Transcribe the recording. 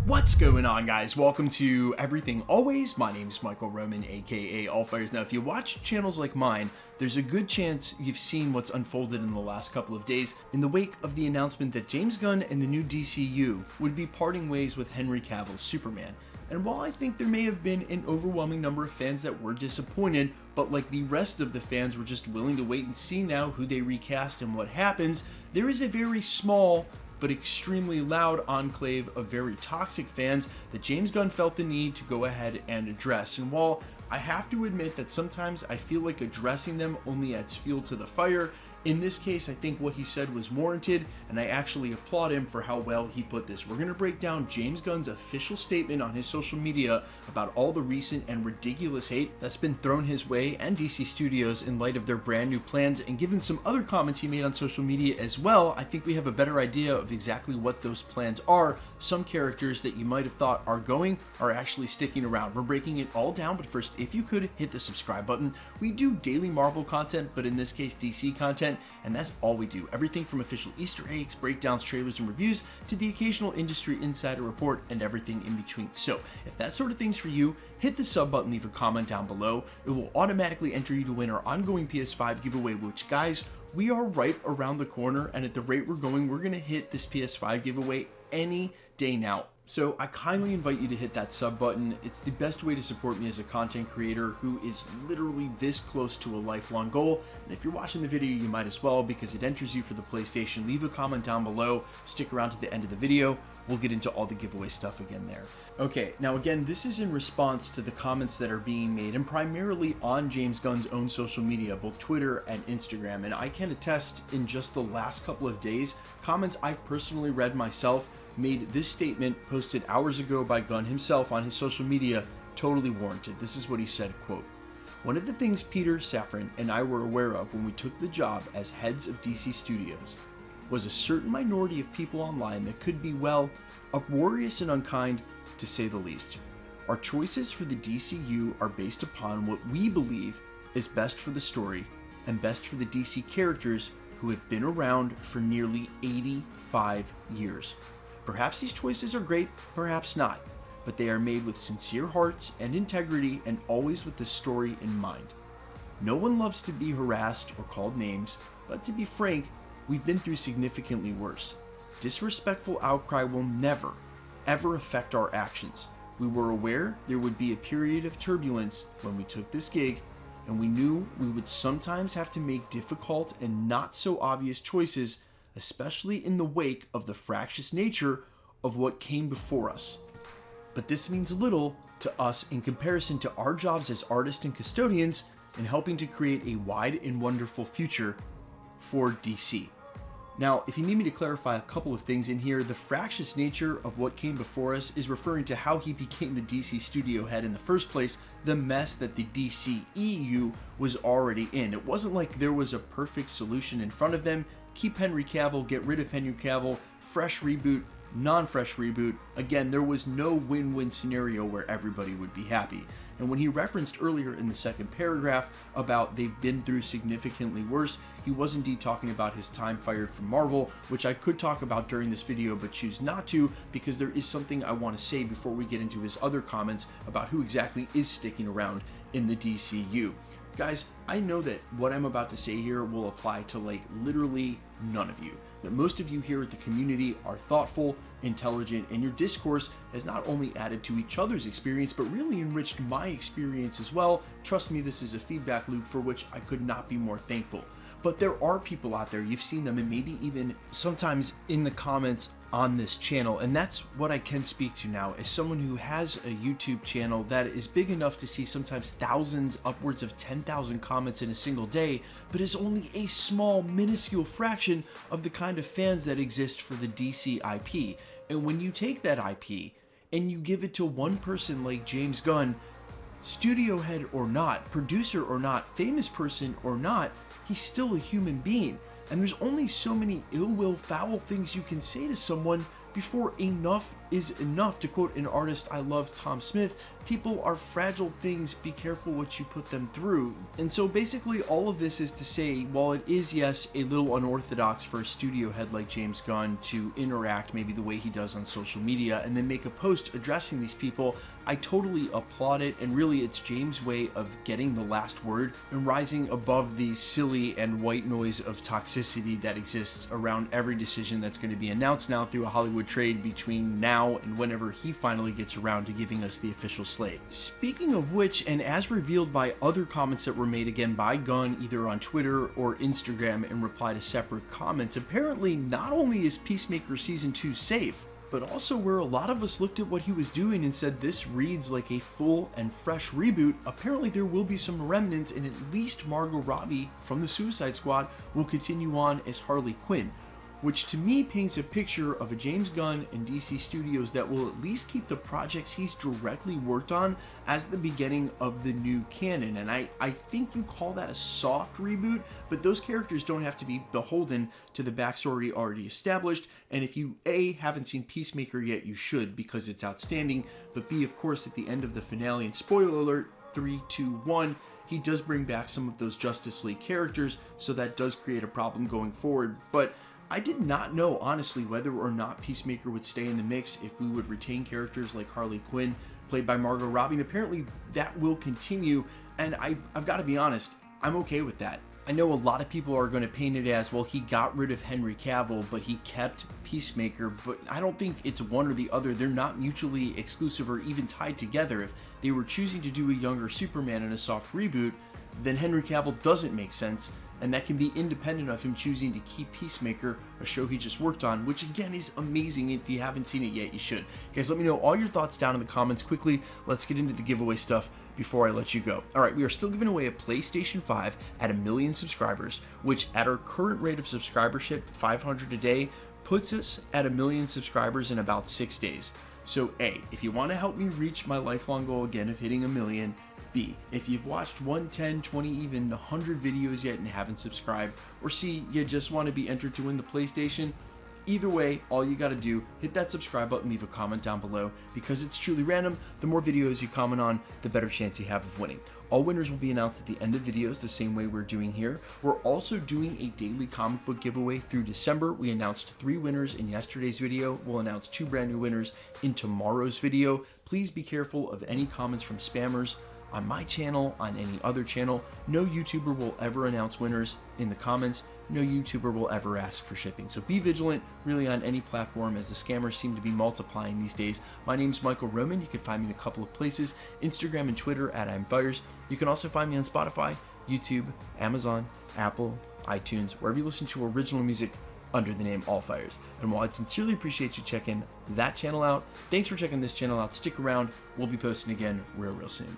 What's going on, guys? Welcome to Everything Always. My name is Michael Roman, aka Allfires. Now, if you watch channels like mine, there's a good chance you've seen what's unfolded in the last couple of days in the wake of the announcement that James Gunn and the new DCU would be parting ways with Henry Cavill's Superman. And while I think there may have been an overwhelming number of fans that were disappointed, but like the rest of the fans were just willing to wait and see now who they recast and what happens, there is a very small but extremely loud enclave of very toxic fans that James Gunn felt the need to go ahead and address. And while I have to admit that sometimes I feel like addressing them only adds fuel to the fire, in this case, I think what he said was warranted, and I actually applaud him for how well he put this. We're going to break down James Gunn's official statement on his social media about all the recent and ridiculous hate that's been thrown his way and DC Studios in light of their brand new plans, and given some other comments he made on social media as well, I think we have a better idea of exactly what those plans are. Some characters that you might have thought are going are actually sticking around. We're breaking it all down, but first, if you could hit the subscribe button. We do daily Marvel content, but in this case, DC content, and that's all we do. Everything from official Easter eggs, breakdowns, trailers, and reviews to the occasional industry insider report and everything in between. So if that sort of thing's for you, hit the sub button, leave a comment down below. It will automatically enter you to win our ongoing PS5 giveaway, which, guys, we are right around the corner, and at the rate we're going, we're going to hit this PS5 giveaway any day now. So I kindly invite you to hit that sub button. It's the best way to support me as a content creator who is literally this close to a lifelong goal. And if you're watching the video, you might as well, because it enters you for the PlayStation. Leave a comment down below. Stick around to the end of the video. We'll get into all the giveaway stuff again there. Okay, now again, this is in response to the comments that are being made, and primarily on James Gunn's own social media, both Twitter and Instagram. And I can attest, in just the last couple of days, comments I've personally read myself made this statement posted hours ago by Gunn himself on his social media totally warranted. This is what he said, quote, "One of the things Peter Safran and I were aware of when we took the job as heads of DC Studios was a certain minority of people online that could be, well, uproarious and unkind, to say the least. Our choices for the DCU are based upon what we believe is best for the story and best for the DC characters who have been around for nearly 85 years. Perhaps these choices are great, perhaps not, but they are made with sincere hearts and integrity and always with the story in mind. No one loves to be harassed or called names, but to be frank, we've been through significantly worse. Disrespectful outcry will never, ever affect our actions. We were aware there would be a period of turbulence when we took this gig, and we knew we would sometimes have to make difficult and not so obvious choices, especially in the wake of the fractious nature of what came before us. But this means little to us in comparison to our jobs as artists and custodians in helping to create a wide and wonderful future for DC." Now, if you need me to clarify a couple of things in here, the fractious nature of what came before us is referring to how he became the DC studio head in the first place, the mess that the DCEU was already in. It wasn't like there was a perfect solution in front of them. Keep Henry Cavill, get rid of Henry Cavill, fresh reboot, non-fresh reboot. Again, there was no win-win scenario where everybody would be happy. And when he referenced earlier in the second paragraph about they've been through significantly worse, he was indeed talking about his time fired from Marvel, which I could talk about during this video but choose not to, because there is something I want to say before we get into his other comments about who exactly is sticking around in the DCU. Guys, I know that what I'm about to say here will apply to like literally none of you. That most of you here at the community are thoughtful, intelligent, and your discourse has not only added to each other's experience, but really enriched my experience as well. Trust me, this is a feedback loop for which I could not be more thankful. But there are people out there, you've seen them, and maybe even sometimes in the comments on this channel, and that's what I can speak to now as someone who has a YouTube channel that is big enough to see sometimes thousands, upwards of 10,000 comments in a single day, but is only a small, minuscule fraction of the kind of fans that exist for the DC IP. And when you take that IP and you give it to one person like James Gunn, studio head or not, producer or not, famous person or not, he's still a human being. And there's only so many ill will, foul things you can say to someone before enough is enough. To quote an artist I love, Tom Smith, people are fragile things, be careful what you put them through. And so basically all of this is to say, while it is, yes, a little unorthodox for a studio head like James Gunn to interact maybe the way he does on social media and then make a post addressing these people, I totally applaud it, and really it's James' way of getting the last word and rising above the silly and white noise of toxicity that exists around every decision that's going to be announced now through a Hollywood trade between now and whenever he finally gets around to giving us the official slate. Speaking of which, and as revealed by other comments that were made again by Gunn either on Twitter or Instagram in reply to separate comments, apparently not only is Peacemaker Season 2 safe, but also where a lot of us looked at what he was doing and said this reads like a full and fresh reboot, apparently there will be some remnants, and at least Margot Robbie from the Suicide Squad will continue on as Harley Quinn, which to me paints a picture of a James Gunn and DC Studios that will at least keep the projects he's directly worked on as the beginning of the new canon. And I think you call that a soft reboot, but those characters don't have to be beholden to the backstory already established. And if you A, haven't seen Peacemaker yet, you should, because it's outstanding. But B, of course, at the end of the finale, and spoiler alert, 3, 2, 1, he does bring back some of those Justice League characters, so that does create a problem going forward. But I did not know, honestly, whether or not Peacemaker would stay in the mix, if we would retain characters like Harley Quinn, played by Margot Robbie, and apparently that will continue, and I've got to be honest, I'm okay with that. I know a lot of people are going to paint it as, well, he got rid of Henry Cavill, but he kept Peacemaker, but I don't think it's one or the other. They're not mutually exclusive or even tied together. If they were choosing to do a younger Superman in a soft reboot, then Henry Cavill doesn't make sense, and that can be independent of him choosing to keep Peacemaker, a show he just worked on, which again is amazing. If you haven't seen it yet, you should. Guys, let me know all your thoughts down in the comments quickly. Let's get into the giveaway stuff before I let you go. Alright, we are still giving away a PlayStation 5 at 1 million subscribers, which at our current rate of subscribership, 500 a day, puts us at 1 million subscribers in about 6 days. So A, if you want to help me reach my lifelong goal again of hitting 1 million, B, if you've watched 1, 10, 20, even 100 videos yet and haven't subscribed, or C, you just want to be entered to win the PlayStation, either way, all you got to do, hit that subscribe button, leave a comment down below, because it's truly random. The more videos you comment on, the better chance you have of winning. All winners will be announced at the end of videos, the same way we're doing here. We're also doing a daily comic book giveaway through December. We announced 3 winners in yesterday's video. We'll announce 2 brand new winners in tomorrow's video. Please be careful of any comments from spammers on my channel, on any other channel. No YouTuber will ever announce winners in the comments. No YouTuber will ever ask for shipping. So be vigilant really on any platform, as the scammers seem to be multiplying these days. My name's Michael Roman. You can find me in a couple of places, Instagram and Twitter at I'mFires. You can also find me on Spotify, YouTube, Amazon, Apple, iTunes, wherever you listen to original music under the name All Fires. And while I'd sincerely appreciate you checking that channel out, thanks for checking this channel out. Stick around. We'll be posting again real soon.